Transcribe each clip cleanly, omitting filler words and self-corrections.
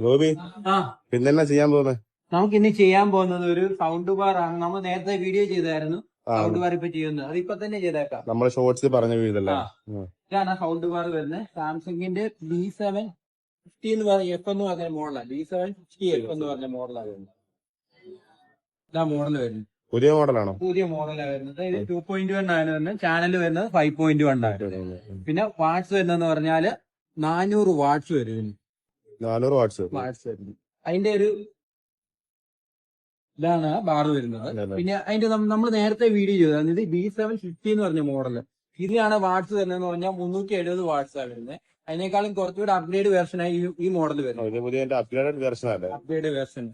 ഗോപി പിന്നെ ചെയ്യാൻ പോകുന്നത്? നമുക്ക് ഇനി ചെയ്യാൻ പോകുന്നത് ഒരു സൗണ്ട് ബാർ ആണ്. നമ്മൾ നേരത്തെ വീഡിയോ ചെയ്തായിരുന്നു സൗണ്ട് ബാർ ഇപ്പൊ ചെയ്യുന്നത്. അത് ഇപ്പൊ തന്നെ ചെയ്തേക്കാം. നമ്മൾ ഷോർട്സിൽ പറഞ്ഞ വീഡിയോ. ഇതാണ് സൗണ്ട് ബാർ വരുന്നത്. സാംസങ്ങിന്റെ B750 എന്ന് പറഞ്ഞ എഫ് എന്ന് പറഞ്ഞ മോഡലാണ്. B750 എഫ് എന്ന് പറഞ്ഞ മോഡലാണ് വരുന്നത്. ഇതാ മോഡൽ വരുന്നത്. പുതിയ മോഡലാണോ? പുതിയ മോഡലാണ് വരുന്നത്. ഇത് 2.1 ആണ് വരുന്നത്. ചാനൽ വരുന്നത് 5.1 ആണ്. പിന്നെ വാട്ട്സ് വരുന്നതെന്ന് പറഞ്ഞാല് 400 വാട്ട്സ് വരും. 400 വാട്ട്സ് വരുന്നത്. അതിന്റെ ഒരു ഇതാണ് ബാർ വരുന്നത്. പിന്നെ അതിന്റെ നമ്മൾ നേരത്തെ വീഡിയോ ചെയ്തത് ഇത് B750 എന്ന് പറഞ്ഞ മോഡല്. ഇതിലാണ് വാട്ട്സ് വരുന്നതെന്ന് പറഞ്ഞാൽ 370 വാട്ട്സ് ആണ് വരുന്നത്. അതിനേക്കാളും കുറച്ചുകൂടെ അപ്ഗ്രേഡ് വേർഷനായി ഈ മോഡൽ വരുന്നത്. അപ്ഗ്രേഡ് വേർഷൻ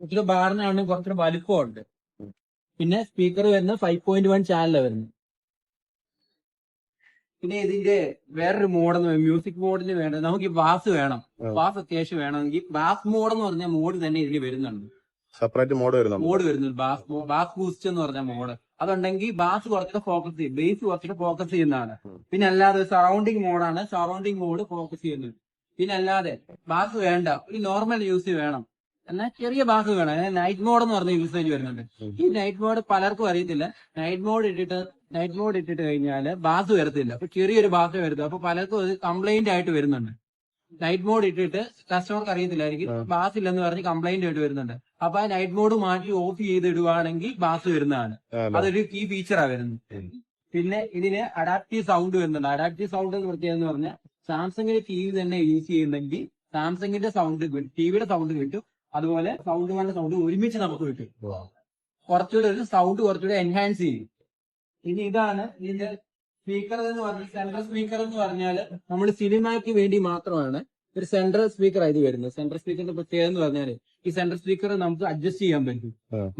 കുറച്ചുകൂടെ ബാറിനാണ് കുറച്ചുകൂടെ വലുപ്പമുണ്ട്. പിന്നെ സ്പീക്കർ വരുന്നത് 5.1 ചാനലാണ് വരുന്നത്. പിന്നെ ഇതിന്റെ വേറൊരു മോഡ് മ്യൂസിക് മോഡിന് വേണ്ടത് നമുക്ക് ഈ ബാസ് വേണം. ബാസ് അത്യാവശ്യം വേണമെങ്കിൽ ബാസ് മോഡ് എന്ന് പറഞ്ഞ മോഡ് തന്നെ ഇതിൽ വരുന്നുണ്ട്. സെപ്പറേറ്റ് മോഡ് വരുന്നുണ്ട്. ബാസ് ബൂസ്റ്റ് എന്ന് പറഞ്ഞ മോഡ് അതുണ്ടെങ്കിൽ ബാസ് കുറച്ചുകൂടെ ഫോക്കസ് ചെയ്യും. ബേസ് കുറച്ചുകൂടെ ഫോക്കസ് ചെയ്യുന്നതാണ്. പിന്നെ അല്ലാതെ സറൗണ്ടിങ് മോഡാണ്. സറൗണ്ടിങ് മോഡ് ഫോക്കസ് ചെയ്യുന്നത്. പിന്നെ അല്ലാതെ ബാസ് വേണ്ട, ഒരു നോർമൽ യൂസ് വേണം എന്നാൽ ചെറിയ ബാസ് വേണം. നൈറ്റ് മോഡ് എന്ന് പറഞ്ഞ യൂസേജ് വരുന്നുണ്ട്. ഈ നൈറ്റ് മോഡ് പലർക്കും അറിയത്തില്ല. നൈറ്റ് മോഡ് ഇട്ടിട്ട് കഴിഞ്ഞാല് ബാസ് വരത്തില്ല. അപ്പൊ ചെറിയൊരു ബാസ് വരത്തില്ല. അപ്പൊ പലർക്കും അത് കംപ്ലൈന്റ് ആയിട്ട് വരുന്നുണ്ട്. നൈറ്റ് മോഡ് ഇട്ടിട്ട് കസ്റ്റമർക്ക് അറിയത്തില്ലായിരിക്കും ബാസ് ഇല്ലെന്ന് പറഞ്ഞ് കംപ്ലൈന്റ് ആയിട്ട് വരുന്നുണ്ട്. അപ്പൊ ആ നൈറ്റ് മോഡ് മാറ്റി ഓഫ് ചെയ്ത് ഇടുവാണെങ്കിൽ ബാസ് വരുന്നതാണ്. അതൊരു കീ ഫീച്ചറാ വരുന്നത്. പിന്നെ ഇതിന് അഡാപ്റ്റീവ് സൗണ്ട് വരുന്നുണ്ട്. അഡാപ്റ്റീവ് സൗണ്ട് എന്ന് പ്രത്യേകത പറഞ്ഞാൽ സാംസങ്ങിന്റെ ടി വി തന്നെ യൂസ് ചെയ്യുന്നെങ്കിൽ സാംസങ്ങിന്റെ സൗണ്ട് ടിവിയുടെ സൗണ്ട് കിട്ടും. അതുപോലെ സൗണ്ട് ഒരുമിച്ച് നമുക്ക് കിട്ടും. കുറച്ചുകൂടെ ഒരു സൗണ്ട് കുറച്ചുകൂടെ എൻഹാൻസ് ചെയ്യും. ഇനി ഇതാണ് ഇതിന്റെ സ്പീക്കർ എന്ന് പറഞ്ഞാൽ സെൻട്രൽ സ്പീക്കർ എന്ന് പറഞ്ഞാല് നമ്മൾ സിനിമയ്ക്ക് വേണ്ടി മാത്രമാണ് ഒരു സെൻട്രൽ സ്പീക്കർ ആയിട്ട് വരുന്നത്. സെൻട്രൽ സ്പീക്കറിന്റെ പ്രത്യേകത എന്ന് പറഞ്ഞാല് ഈ സെൻട്രൽ സ്പീക്കർ നമുക്ക് അഡ്ജസ്റ്റ് ചെയ്യാൻ പറ്റും.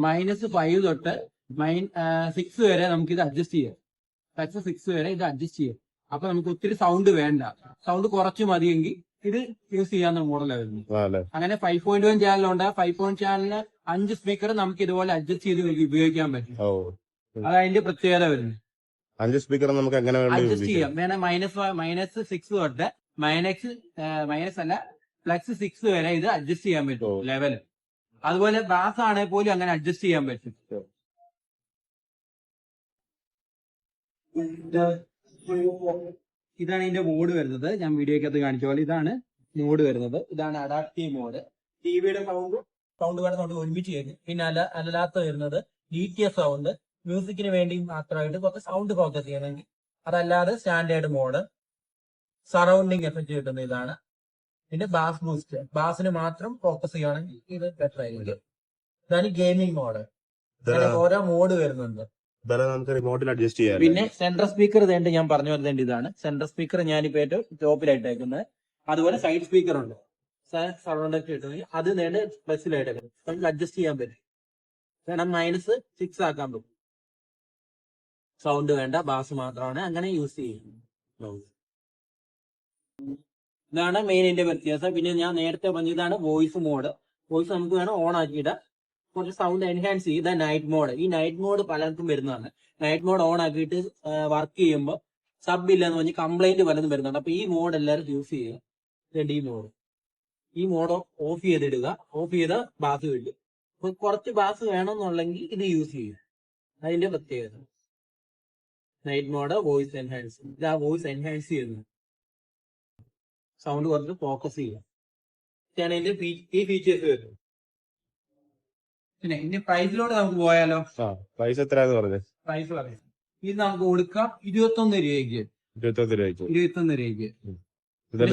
-5 തൊട്ട് -6 വരെ നമുക്ക് ഇത് അഡ്ജസ്റ്റ് ചെയ്യാം. -6 വരെ ഇത് അഡ്ജസ്റ്റ് ചെയ്യാം. അപ്പൊ നമുക്ക് ഒത്തിരി സൗണ്ട് വേണ്ട, സൗണ്ട് കുറച്ച് മതിയെങ്കിൽ ഇത് യൂസ് ചെയ്യാവുന്ന മോഡലാണ് വരുന്നത്. അങ്ങനെ 5.1 ചാനലുണ്ട്. 5.1 ചാനലിന് 5 സ്പീക്കർ നമുക്ക് ഇതുപോലെ അഡ്ജസ്റ്റ് ചെയ്ത് ഉപയോഗിക്കാൻ പറ്റും. അതതിന്റെ പ്രത്യേകത വരുന്നത്. 5 സ്പീക്കർ നമുക്ക് എങ്ങനെ അഡ്ജസ്റ്റ് ചെയ്യാം. വേണേ -6 തൊട്ട് +6 വരെ ഇത് അഡ്ജസ്റ്റ് ചെയ്യാൻ പറ്റും ലെവല്. അതുപോലെ ബാസ് ആണെങ്കിൽ പോലും അങ്ങനെ അഡ്ജസ്റ്റ് ചെയ്യാൻ പറ്റും. ഇതാണ് ഇതിന്റെ മോഡ് വരുന്നത്. ഞാൻ വീഡിയോക്കകത്ത് കാണിച്ച പോലെ ഇതാണ് മോഡ് വരുന്നത്. ഇതാണ് അഡാപ്റ്റീവ് മോഡ്. ടിവിയുടെ സൗണ്ട് ഒരുമിച്ച് കേൾക്കും. പിന്നെ അല്ലാത്ത വരുന്നത് DTS സൗണ്ട്, മ്യൂസിക്കിന് വേണ്ടി മാത്രമായിട്ട് കുറച്ച് സൗണ്ട് ഫോക്കസ് ചെയ്യണമെങ്കിൽ. അതല്ലാതെ സ്റ്റാൻഡേർഡ് മോഡ്, സറൗണ്ടിങ് എഫക്ട് കിട്ടുന്ന ഇതാണ്. പിന്നെ ബാസ് ബൂസ്റ്റ്, ബാസിന് മാത്രം ഫോക്കസ് ചെയ്യുകയാണെങ്കിൽ ഇത് ബെറ്റർ ആയിരിക്കും. ഇതാണ് ഗെയിമിംഗ് മോഡ്. ഓരോ മോഡ് വരുന്നുണ്ട്. പിന്നെ സെൻട്രൽ സ്പീക്കർ വേണ്ടി ഞാൻ പറഞ്ഞു വരുന്നത് ഇതാണ്. സെൻട്രൽ സ്പീക്കർ ഞാനിപ്പോ ഏറ്റവും ടോപ്പിലായിട്ടേക്കുന്നത്. അതുപോലെ സൈഡ് സ്പീക്കർ ഉണ്ട്. സറൗണ്ട് അത് നേരെ പ്ലസിലായിട്ടേക്കുന്നത്. നമുക്ക് അഡ്ജസ്റ്റ് ചെയ്യാൻ പറ്റും. കാരണം -6 ആക്കാൻ പറ്റും. സൗണ്ട് വേണ്ട, ബാസ് മാത്രമാണ്. അങ്ങനെ യൂസ് ചെയ്യും. ഇതാണ് മെയിൻ ഇതിന്റെ വ്യത്യാസം. പിന്നെ ഞാൻ നേരത്തെ പറഞ്ഞതാണ് വോയിസ് മോഡ്. വോയിസ് നമുക്ക് വേണം ഓൺ ആക്കിയിടാം. കുറച്ച് സൗണ്ട് എൻഹാൻസ് ചെയ്ത നൈറ്റ് മോഡ്. ഈ നൈറ്റ് മോഡ് പലർക്കും വരുന്നതാണ്. നൈറ്റ് മോഡ് ഓൺ ആക്കിയിട്ട് വർക്ക് ചെയ്യുമ്പോൾ സബ് ഇല്ലെന്ന് പറഞ്ഞ് കംപ്ലൈന്റ് പലതും വരുന്നുണ്ട്. അപ്പൊ ഈ മോഡ് എല്ലാവരും യൂസ് ചെയ്യുക. ഈ മോഡ് ഓഫ് ചെയ്തിടുക. ഓഫ് ചെയ്ത ബാസ് കിട്ടും. അപ്പൊ കുറച്ച് ബാസ് വേണമെന്നുണ്ടെങ്കിൽ ഇത് യൂസ് ചെയ്യും. അതിന്റെ പ്രത്യേകത നൈറ്റ് മോഡ് വോയിസ് എൻഹാൻസ്. ഇത് ആ വോയിസ് എൻഹാൻസ് ചെയ്യുന്നത്. സൗണ്ട് കുറച്ച് ഫോക്കസ് ചെയ്യുക. ഇതാണ് ഇതിന്റെ ഈ ഫീച്ചേഴ്സ് വരുന്നത്. പിന്നെ ഇനി പ്രൈസിലോട്ട് നമുക്ക് പോയാലോ? പ്രൈസ് എത്രയാന്ന് പറഞ്ഞത്? പ്രൈസ് പറയാം. ഇത് നമുക്ക് കൊടുക്കാം 21 രൂപയ്ക്ക്. 21 രൂപയ്ക്ക്.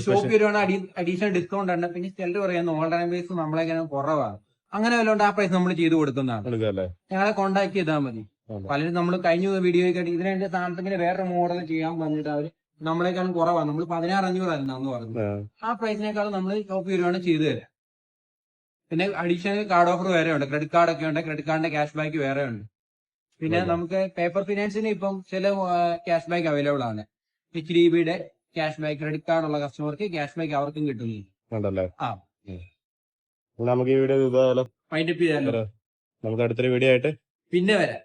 ഷോപ്പ് വരുവാണെങ്കിൽ അഡീഷണൽ ഡിസ്കൗണ്ട് ഉണ്ട്. പിന്നെ ചിലർ പറയുന്ന ഓൺലൈൻ ബേസ് നമ്മളെങ്ങനെ കുറവാണ്. അങ്ങനെ വല്ലതുകൊണ്ട് ആ പ്രൈസ് നമ്മൾ ചെയ്ത് കൊടുക്കുന്നതാണ്. ഞങ്ങളെ കോൺടാക്ട് ചെയ്താൽ മതി. പലരും നമ്മൾ കഴിഞ്ഞ വീഡിയോയ്ക്കായിട്ട് ഇതിനെ സാംസങ്ങിന്റെ വേറെ മോഡൽ ചെയ്യാൻ പറഞ്ഞിട്ട് അവര് നമ്മളെക്കാളും കുറവാണ്. നമ്മൾ 16,500 അല്ലെന്ന് പറഞ്ഞു. ആ പ്രൈസിനേക്കാളും നമ്മൾ ഷോപ്പ് വരുവാണെങ്കിൽ ചെയ്തു തരാം. പിന്നെ അഡീഷണൽ കാർഡ് ഓഫർ വേറെ ഉണ്ട്. ക്രെഡിറ്റ് കാർഡ് ഒക്കെ ഉണ്ട്. ക്രെഡിറ്റ് കാർഡിന്റെ ക്യാഷ് ബാക്ക് വേറെ ഉണ്ട്. പിന്നെ നമുക്ക് പേപ്പർ ഫിനാൻസിന് ഇപ്പം ചില ക്യാഷ് ബാക്ക് അവൈലബിൾ ആണ്. HDBയുടെ ക്യാഷ് ബാക്ക്, ക്രെഡിറ്റ് കാർഡ് ഉള്ള കസ്റ്റമർക്ക് ക്യാഷ് ബാക്ക് അവർക്കും കിട്ടുന്നു. നമുക്ക് ഈ വീഡിയോ വൈൻഡപ്പ് ചെയ്യാലോ. നമുക്ക് അടുത്തൊരു വീഡിയോ ആയിട്ട് പിന്നെ വരാം.